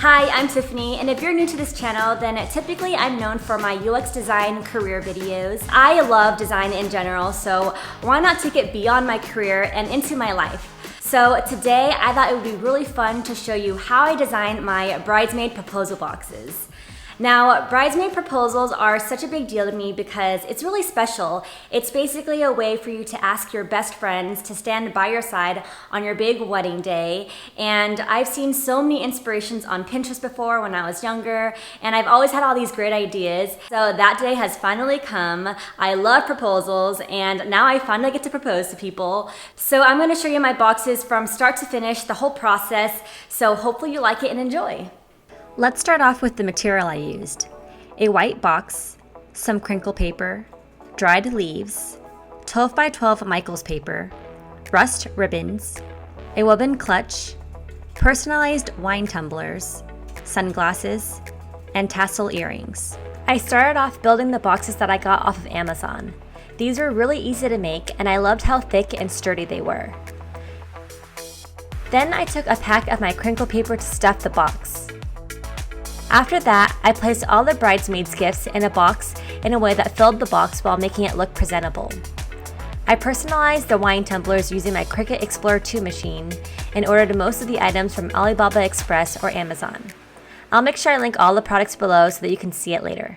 Hi, I'm Tiffany, and if you're new to this channel, then typically I'm known for my UX design career videos. I love design in general, so why not take it beyond my career and into my life? So today I thought it would be really fun to show you how I design my bridesmaid proposal boxes. Now, bridesmaid proposals are such a big deal to me because it's really special. It's basically a way for you to ask your best friends to stand by your side on your big wedding day. And I've seen so many inspirations on Pinterest before when I was younger, and I've always had all these great ideas. So that day has finally come. I love proposals, and now I finally get to propose to people. So I'm gonna show you my boxes from start to finish, the whole process. So hopefully you like it and enjoy. Let's start off with the material I used. A white box, some crinkle paper, dried leaves, 12 by 12 Michaels paper, rust ribbons, a woven clutch, personalized wine tumblers, sunglasses, and tassel earrings. I started off building the boxes that I got off of Amazon. These were really easy to make, and I loved how thick and sturdy they were. Then I took a pack of my crinkle paper to stuff the box. After that, I placed all the bridesmaids' gifts in a box in a way that filled the box while making it look presentable. I personalized the wine tumblers using my Cricut Explorer 2 machine and ordered most of the items from Alibaba Express or Amazon. I'll make sure I link all the products below so that you can see it later.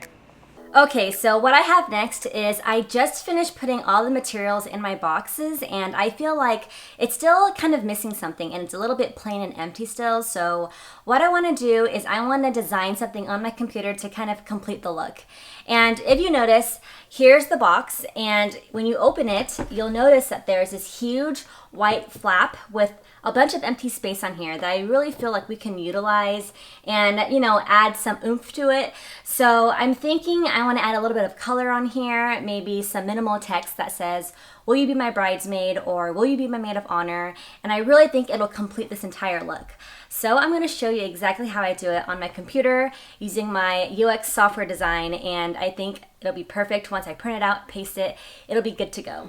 Okay, so what I have next is I just finished putting all the materials in my boxes, and I feel like it's still kind of missing something and it's a little bit plain and empty still. So what I want to do is I want to design something on my computer to kind of complete the look. And if you notice, here's the box, and when you open it, you'll notice that there's this huge white flap with a bunch of empty space on here that I really feel like we can utilize and, you know, add some oomph to it. So I'm thinking I want to add a little bit of color on here, maybe some minimal text that says, "Will you be my bridesmaid?" or "Will you be my maid of honor?" And I really think it'll complete this entire look. So I'm going to show you exactly how I do it on my computer using my UX software design, and I think it'll be perfect. Once I print it out, paste it, it'll be good to go.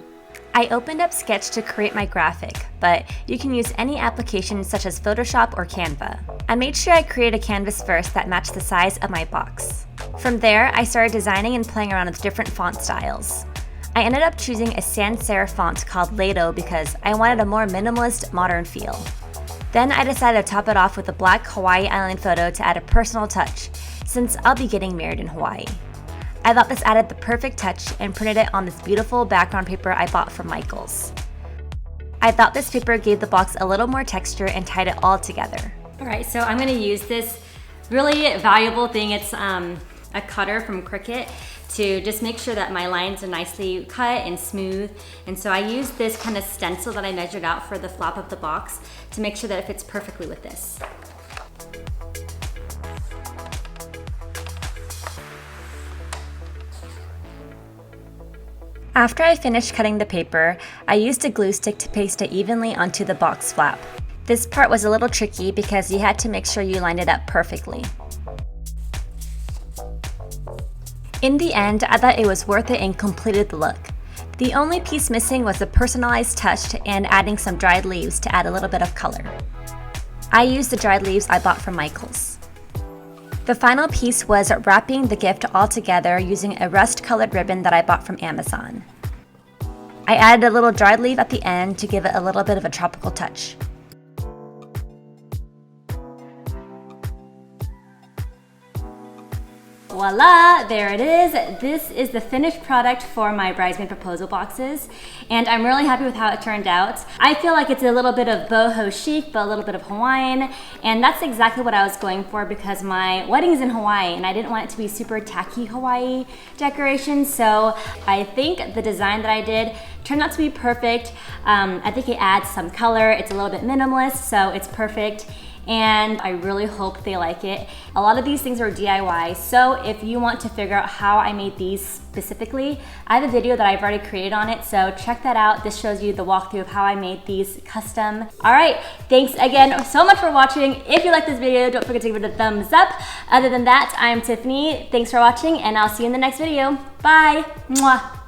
I opened up Sketch to create my graphic, but you can use any application such as Photoshop or Canva. I made sure I created a canvas first that matched the size of my box. From there, I started designing and playing around with different font styles. I ended up choosing a sans serif font called Lato because I wanted a more minimalist, modern feel. Then I decided to top it off with a black Hawaii Island photo to add a personal touch, since I'll be getting married in Hawaii. I thought this added the perfect touch and printed it on this beautiful background paper I bought from Michaels. I thought this paper gave the box a little more texture and tied it all together. All right, so I'm gonna use this really valuable thing. It's a cutter from Cricut to just make sure that my lines are nicely cut and smooth. And so I use this kind of stencil that I measured out for the flap of the box to make sure that it fits perfectly with this. After I finished cutting the paper, I used a glue stick to paste it evenly onto the box flap. This part was a little tricky because you had to make sure you lined it up perfectly. In the end, I thought it was worth it and completed the look. The only piece missing was a personalized touch and adding some dried leaves to add a little bit of color. I used the dried leaves I bought from Michaels. The final piece was wrapping the gift all together using a rust-colored ribbon that I bought from Amazon. I added a little dried leaf at the end to give it a little bit of a tropical touch. Voila, there it is. This is the finished product for my bridesmaid proposal boxes, and I'm really happy with how it turned out. I feel like it's a little bit of boho chic, but a little bit of Hawaiian, and that's exactly what I was going for because my wedding is in Hawaii, and I didn't want it to be super tacky Hawaii decorations, so I think the design that I did turned out to be perfect. I think it adds some color. It's a little bit minimalist, so it's perfect. And I really hope they like it. A lot of these things are DIY, so if you want to figure out how I made these specifically, I have a video that I've already created on it, so check that out. This shows you the walkthrough of how I made these custom. All right, thanks again so much for watching. If you like this video, don't forget to give it a thumbs up. Other than that, I'm Tiffany. Thanks for watching, and I'll see you in the next video. Bye. Mwah.